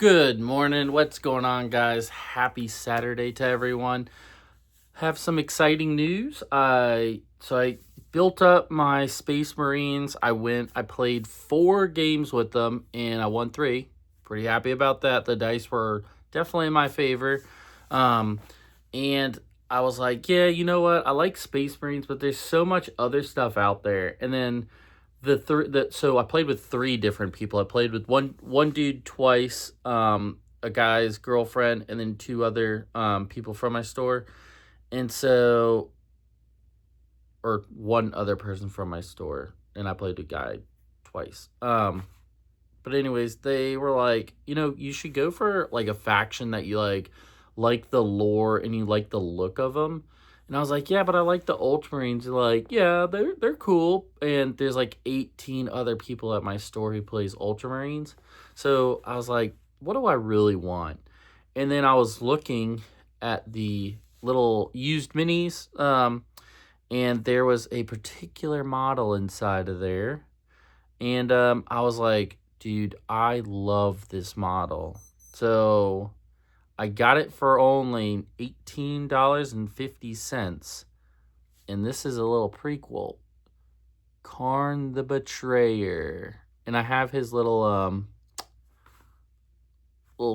Good morning. What's going on, guys? Happy Saturday to everyone. Have some exciting news. I built up my Space Marines. I played 4 games with them and I won 3. Pretty happy about that. The dice were definitely in my favor. Um and I was like, yeah, you know what? I like Space Marines, but there's so much other stuff out there. And then so I played with 3 different people. I played with one dude twice, a guy's girlfriend, and then 2 other people from my store. And so, or one other person from my store, and I played a guy twice. But anyways, they were like, you should go for like a faction that you like the lore and you like the look of them. And I was like, yeah, but I like the Ultramarines. They're like, yeah, they're cool. And there's like 18 other people at my store who plays Ultramarines. So I was like, what do I really want? And then I was looking at the little used minis, and there was a particular model inside of there. And I was like, dude, I love this model. So I got it for only $18.50. And this is a little prequel. Karn the Betrayer. And I have his little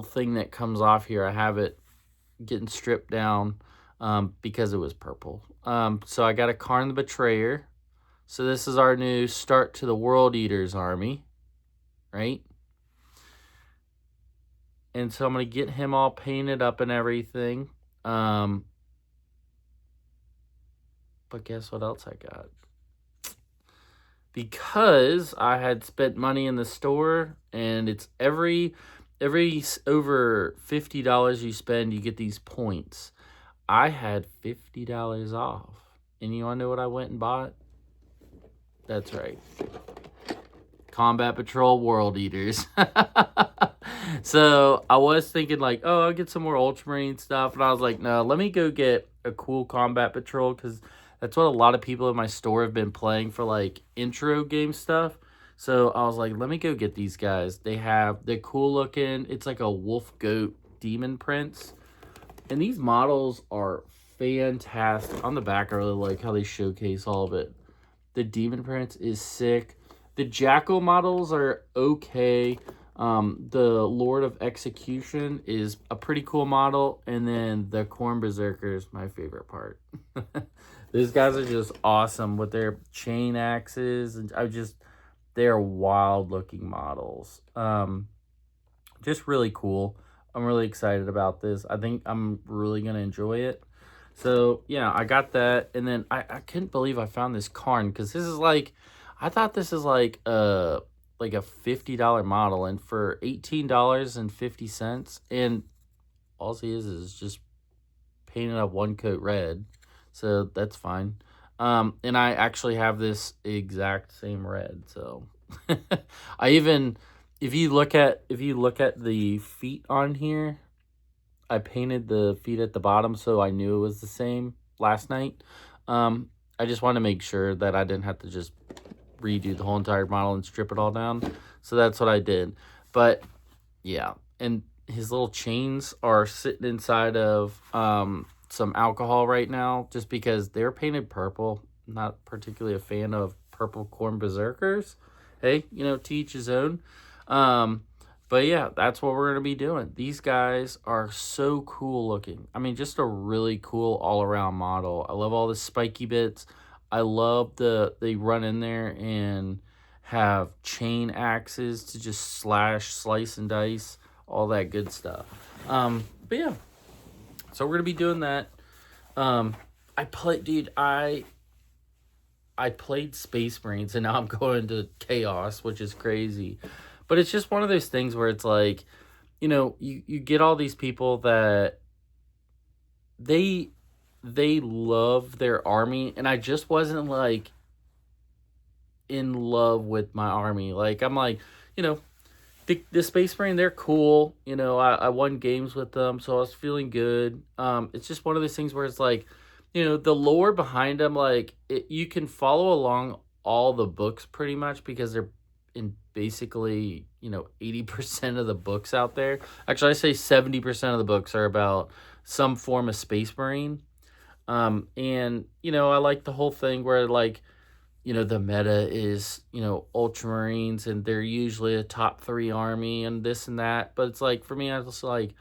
thing that comes off here. I have it getting stripped down because it was purple. So I got a Karn the Betrayer. So this is our new start to the World Eaters army, right? And so I'm going to get him all painted up and everything. But guess what else I got? Because I had spent money in the store, and it's every over $50 you spend, you get these points. I had $50 off. And you want to know what I went and bought? That's right. Combat Patrol World Eaters. So I was thinking like, oh, I'll get some more Ultramarine stuff. And I was like, no, let me go get a cool Combat Patrol, because that's what a lot of people in my store have been playing for like intro game stuff. So I was like, let me go get these guys. They're cool looking. It's like a wolf goat demon prince. And these models are fantastic. On the back, I really like how they showcase all of it. The demon prince is sick. The jackal models are okay. The Lord of Execution is a pretty cool model. And then the Corn Berserker is my favorite part. These guys are just awesome with their chain axes. And they're wild looking models. Just really cool. I'm really excited about this. I think I'm really going to enjoy it. So, yeah, I got that. And then I couldn't believe I found this Karn, because this is like, I thought this is like a $50 model, and for $18.50, and all he is just painted up one coat red. So that's fine. And I actually have this exact same red. So I even, if you look at the feet on here, I painted the feet at the bottom, so I knew it was the same last night. I just wanted to make sure that I didn't have to just redo the whole entire model and strip it all down. So that's what I did. But yeah, and his little chains are sitting inside of some alcohol right now, just because they're painted purple. I'm not particularly a fan of purple Corn Berserkers. Hey, to each his own. But yeah, that's what we're going to be doing. These guys are so cool looking. I mean, just a really cool all-around model. I love all the spiky bits. I love they run in there and have chain axes to just slash, slice, and dice. All that good stuff. But yeah, so we're going to be doing that. I played Space Marines, and now I'm going to Chaos, which is crazy. But it's just one of those things where it's like, you get all these people that they love their army, and I just wasn't like in love with my army. Like, I'm like, the Space Marine, they're cool. I won games with them, so I was feeling good. It's just one of those things where it's like, the lore behind them, like, you can follow along all the books pretty much, because they're in basically, 80% of the books out there. Actually, I say 70% of the books are about some form of Space Marine. And I like the whole thing where like the meta is, Ultramarines, and they're usually a top three army and this and that. But it's like, for me, I just like,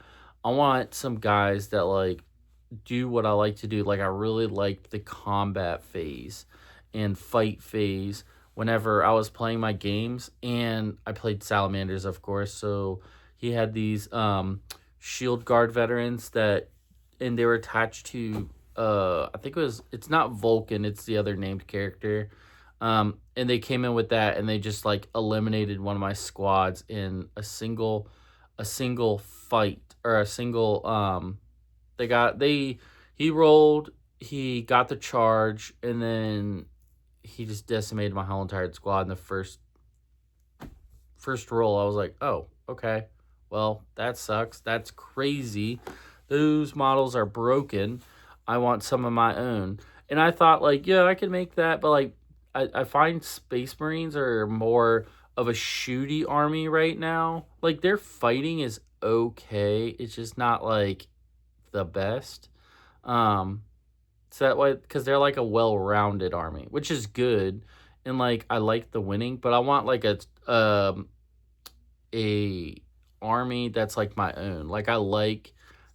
I want some guys that like do what I like to do. Like, I really liked the combat phase and fight phase whenever I was playing my games. And I played Salamanders, of course. So he had these shield guard veterans and they were attached to, I think it's not Vulcan, it's the other named character. And they came in with that, and they just like eliminated one of my squads in a single fight, or a single he rolled, he got the charge, and then he just decimated my whole entire squad in the first roll. I was like, oh, okay, well, that sucks. That's crazy. Those models are broken. I want some of my own. And I thought, like, yeah, I could make that, but like, I find Space Marines are more of a shooty army right now. Like, their fighting is okay. It's just not like the best. Um, so that way, because they're like a well-rounded army, which is good, and like I like the winning, but I want like a army that's like my own. Like, I like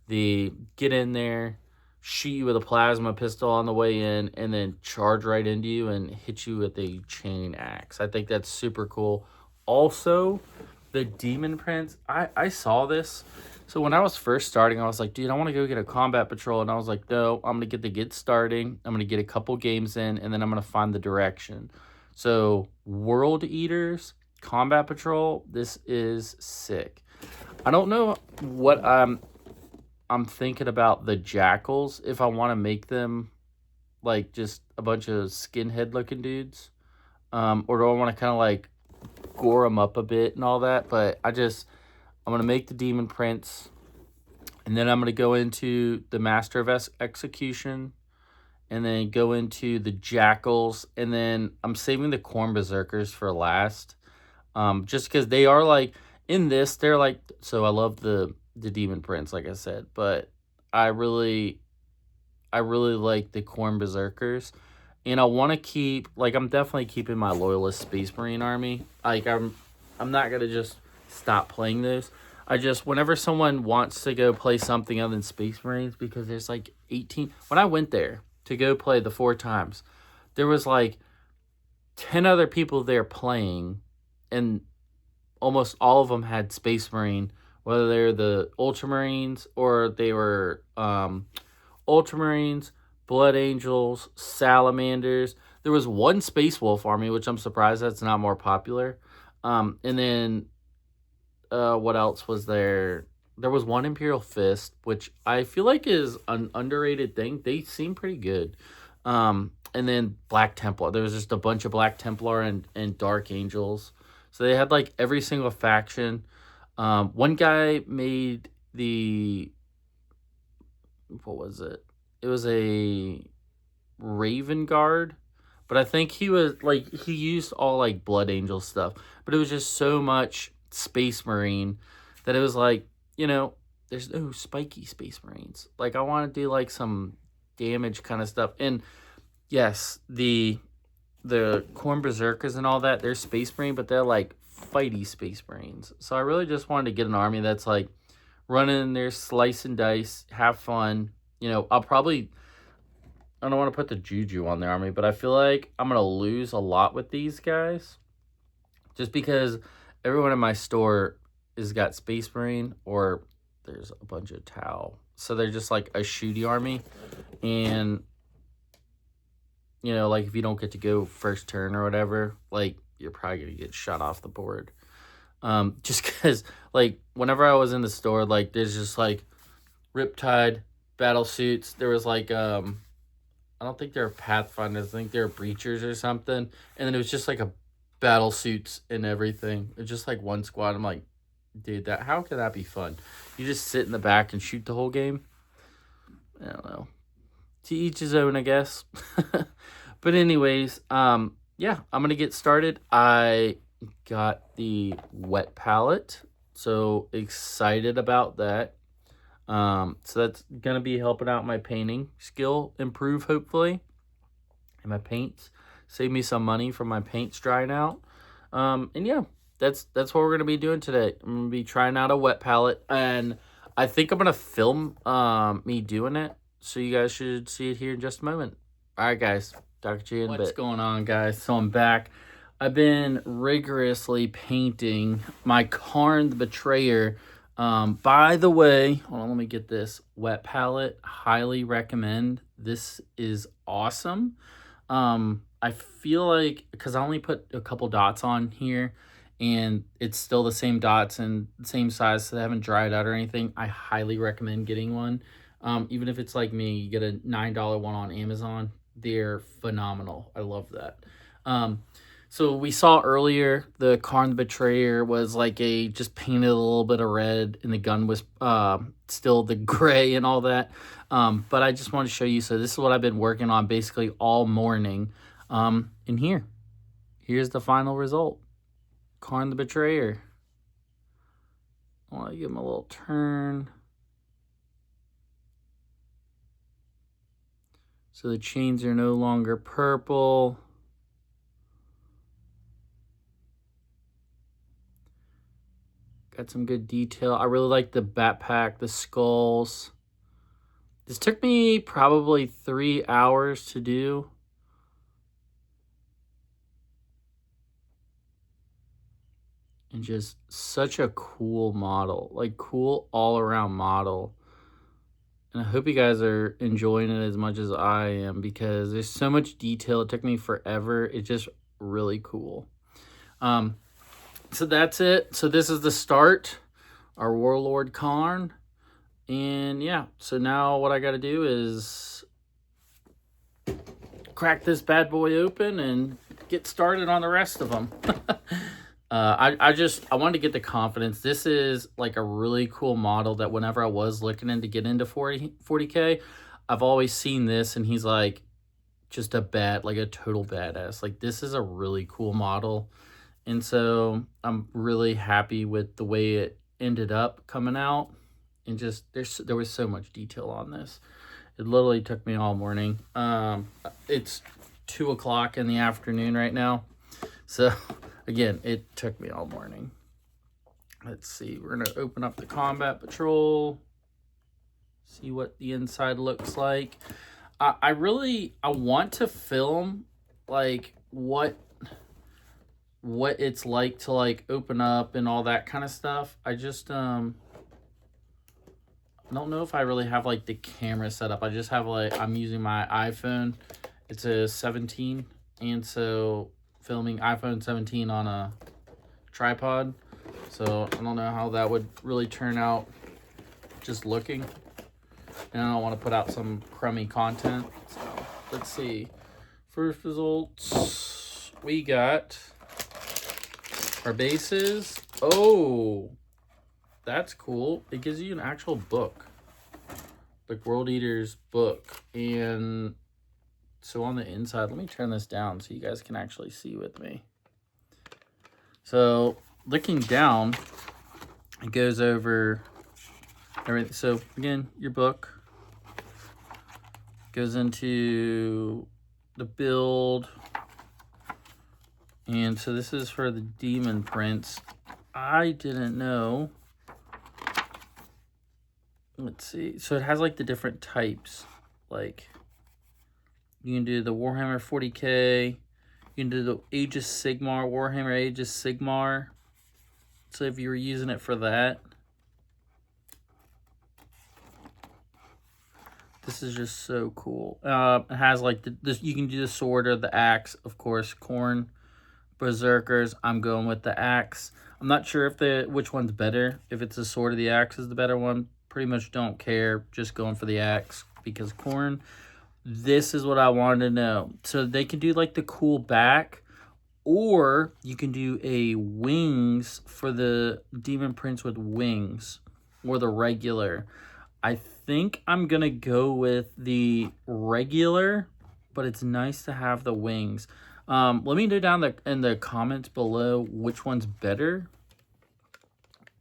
the get in there, shoot you with a plasma pistol on the way in, and then charge right into you and hit you with a chain axe. I think that's super cool. Also, the Demon Prince, I saw this. So when I was first starting, I was like, dude, I want to go get a combat patrol. And I was like, no, I'm going to get starting. I'm going to get a couple games in, and then I'm going to find the direction. So World Eaters, combat patrol, this is sick. I don't know what I'm thinking about the jackals, if I want to make them like just a bunch of skinhead looking dudes. Or do I want to kind of like gore them up a bit and all that? But I'm going to make the Demon Prince, and then I'm going to go into the Master of Execution, and then go into the Jackals, and then I'm saving the Corn Berserkers for last. Just because they are like, in this, they're like, so I love the Demon Prince, like I said, but I really like the Corn Berserkers. And I want to keep, like, I'm definitely keeping my Loyalist Space Marine army. Like, I'm not going to just stop playing those. Whenever someone wants to go play something other than Space Marines, because there's like 18, when I went there to go play the 4 times, there was like 10 other people there playing, and almost all of them had Space Marine, whether they're the Ultramarines or they were Ultramarines, Blood Angels, Salamanders. There was one Space Wolf army, which I'm surprised that's not more popular. And then what else was there? There was one Imperial Fist, which I feel like is an underrated thing. They seem pretty good. And then Black Templar. There was just a bunch of Black Templar and Dark Angels. So they had like every single faction. One guy made what was it? It was a Raven Guard, but I think he used all like Blood Angel stuff, but it was just so much Space Marine that it was like, there's no spiky Space Marines. Like, I want to do like some damage kind of stuff. And yes, the Corn Berserkers and all that, they're Space Marine, but they're like fighty Space Marines. So I really just wanted to get an army that's like running in there, slice and dice, have fun. I don't want to put the Juju on the army, but I feel like I'm going to lose a lot with these guys just because everyone in my store has got Space Marine, or there's a bunch of Tau. So they're just like a shooty army. And, like if you don't get to go first turn or whatever, like you're probably going to get shot off the board. Just because, like, whenever I was in the store, like, there's just, like, Riptide battle suits. There was, like, I don't think they're Pathfinders. I think they're Breachers or something. And then it was just, like, a battle suits and everything. It's just, like, one squad. I'm like, dude, how can that be fun? You just sit in the back and shoot the whole game? I don't know. To each his own, I guess. But anyways, yeah, I'm going to get started. I got the wet palette. So excited about that. So that's going to be helping out my painting skill improve, hopefully. And my paints. Save me some money from my paints drying out. And yeah, that's what we're going to be doing today. I'm going to be trying out a wet palette. And I think I'm going to film me doing it. So you guys should see it here in just a moment. All right, guys. Talk to you in a bit. What's going on, guys? So I'm back. I've been rigorously painting my Karn the Betrayer. By the way, hold on, let me get this wet palette. Highly recommend. This is awesome. I feel like, because I only put a couple dots on here and it's still the same dots and same size, so they haven't dried out or anything. I highly recommend getting one. Even if it's like me, you get a $9 one on Amazon. They're phenomenal. I love that. So we saw earlier the Karn the Betrayer was like just painted a little bit of red, and the gun was still the gray and all that. But I just wanted to show you. So this is what I've been working on basically all morning. And here's the final result. Karn the Betrayer. I want to give him a little turn. So the chains are no longer purple. Got some good detail. I really like the backpack, the skulls. This took me probably 3 hours to do. And just such a cool model. Like, cool all-around model. And I hope you guys are enjoying it as much as I am, because there's so much detail. It took me forever. It's just really cool. So that's it. So this is the start, our Warlord Karn. And yeah, so now what I got to do is crack this bad boy open and get started on the rest of them. I wanted to get the confidence. This is like a really cool model that whenever I was looking to get into 40K, I've always seen this, and he's like just a total badass. Like, this is a really cool model. And so I'm really happy with the way it ended up coming out. And just there was so much detail on this. It literally took me all morning. It's 2 o'clock in the afternoon right now. So again, it took me all morning. Let's see. We're going to open up the Combat Patrol. See what the inside looks like. I want to film like what it's like to like open up and all that kind of stuff. I just I don't know if I really have like the camera set up. I just have I'm using my iPhone. It's a 17, and so filming iPhone 17 on a tripod. So I don't know how that would really turn out just looking. And I don't want to put out some crummy content. So let's see. First results. We got our bases. Oh, that's cool. It gives you an actual book. Like World Eater's book. And so on the inside, let me turn this down so you guys can actually see with me. So looking down, it goes over everything. So again, your book goes into the build. And so this is for the Demon Prince. I didn't know. Let's see. So it has like the different types. Like you can do the Warhammer 40K. You can do the Aegis Sigmar, Warhammer Aegis Sigmar. So if you were using it for that. This is just so cool. It has like this. You can do the sword or the axe, of course. Khorne, Berserkers. I'm going with the axe. I'm not sure if which one's better. If it's the sword or the axe is the better one. Pretty much don't care. Just going for the axe because Khorne. This is what I wanted to know. So they can do like the cool back, or you can do a wings for the Demon Prince with wings, or the regular. I think I'm going to go with the regular, but it's nice to have the wings. Let me know down in the comments below which one's better.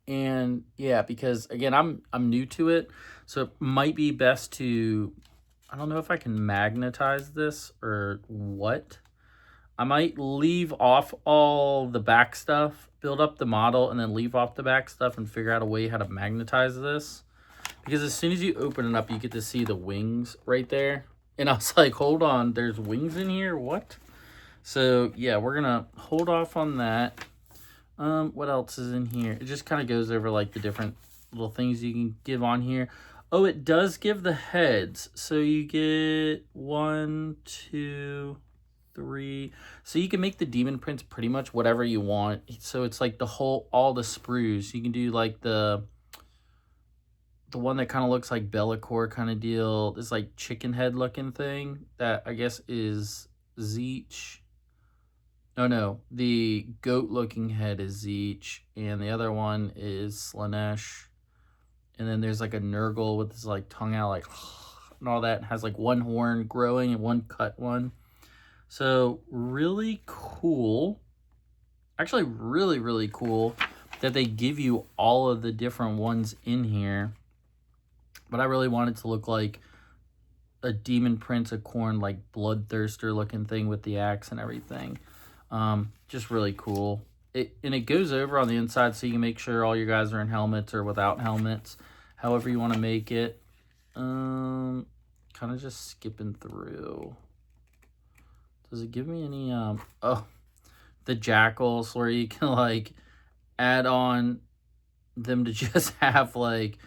And yeah, because again, I'm new to it, so it might be best to, I don't know if I can magnetize this or what. I might leave off all the back stuff, build up the model, and then leave off the back stuff and figure out a way how to magnetize this. Because as soon as you open it up, you get to see the wings right there. And I was like, hold on, there's wings in here? What? So yeah, we're gonna hold off on that. What else is in here? It just kind of goes over like the different little things you can give on here. Oh, it does give the heads. So you get 1, 2, 3. So you can make the demon prints pretty much whatever you want. So it's like all the sprues. You can do like the one that kind of looks like Bellacore kind of deal. This like chicken head looking thing that I guess is Zeech. No, the goat-looking head is Zeech, and the other one is Slanesh. And then there's like a Nurgle with his like tongue out, like and all that. It has like one horn growing and one cut one. So really cool. Actually, really, really cool that they give you all of the different ones in here. But I really want it to look like a Demon Prince of Corn, like Bloodthirster looking thing with the axe and everything. Just really cool. And it goes over on the inside so you can make sure all your guys are in helmets or without helmets, however you want to make it. Kind of just skipping through. Does it give me any, oh, the jackals where you can like add on them to just have like,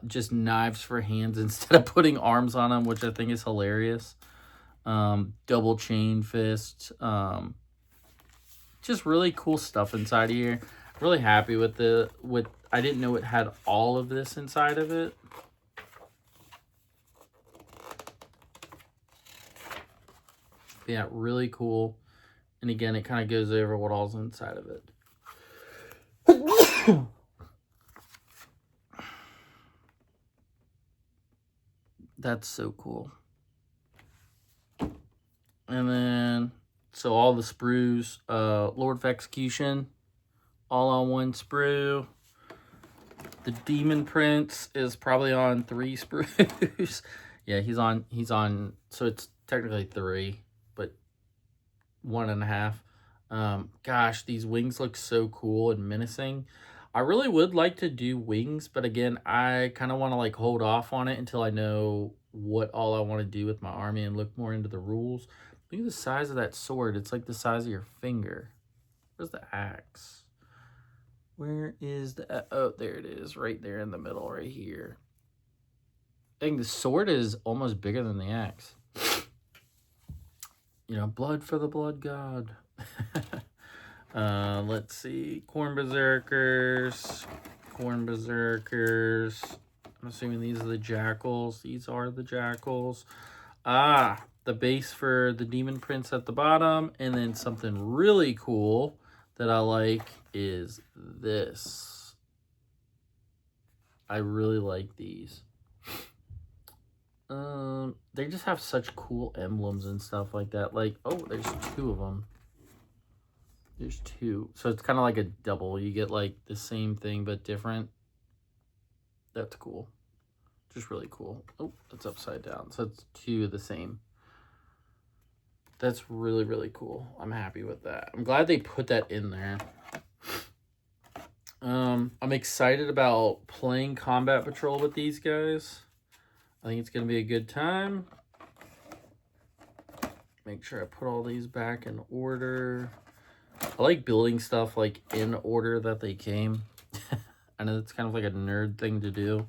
just knives for hands instead of putting arms on them, which I think is hilarious. Double chain fist, just really cool stuff inside of here. Really happy with I didn't know it had all of this inside of it. But yeah, really cool. And again, it kind of goes over what all's inside of it. That's so cool. And then, so all the sprues, Lord of Execution, all on one sprue. The Demon Prince is probably on 3 sprues. Yeah, he's on, so it's technically 3, but 1.5. Gosh, these wings look so cool and menacing. I really would like to do wings, but again, I kind of want to like hold off on it until I know what all I want to do with my army and look more into the rules. Look at the size of that sword. It's like the size of your finger. Where's the axe? Where is the... Oh, there it is. Right there in the middle, right here. I think the sword is almost bigger than the axe. You know, blood for the blood god. Let's see. Corn Berserkers. I'm assuming these are the jackals. These are the jackals. The base for the Demon Prince at the bottom. And then something really cool that I like is this. I really like these. They just have such cool emblems and stuff like that. Like, oh, there's 2 of them. There's 2. So it's kind of like a double. You get like the same thing but different. That's cool. Just really cool. Oh, it's upside down. So it's 2 of the same. That's really, really cool. I'm happy with that. I'm glad they put that in there. I'm excited about playing Combat Patrol with these guys. I think it's going to be a good time. Make sure I put all these back in order. I like building stuff like in order that they came. I know it's kind of like a nerd thing to do,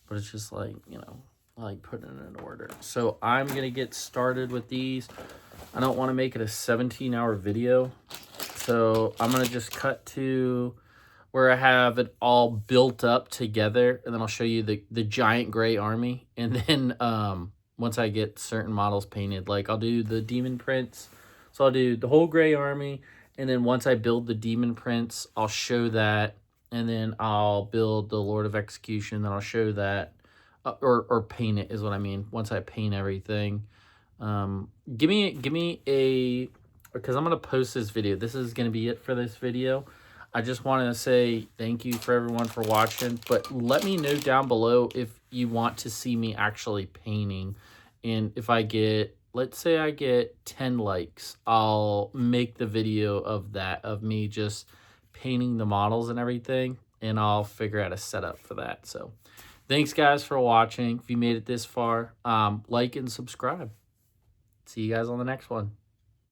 but it's just like, you know, I like putting it in order. So I'm going to get started with these. I don't want to make it a 17-hour video. So I'm going to just cut to where I have it all built up together. And then I'll show you the giant gray army. And then once I get certain models painted, like I'll do the Demon Prince. So I'll do the whole gray army. And then once I build the Demon Prince, I'll show that. And then I'll build the Lord of Execution. Then I'll show that. Or paint it is what I mean. Once I paint everything. Give me a because I'm going to post this video. This is going to be it for this video. I just want to say thank you for everyone for watching, but let me know down below if you want to see me actually painting. And if I get, let's say I get 10 likes, I'll make the video of that, of me just painting the models and everything, and I'll figure out a setup for that. So thanks guys for watching. If you made it this far, like and subscribe. See you guys on the next one.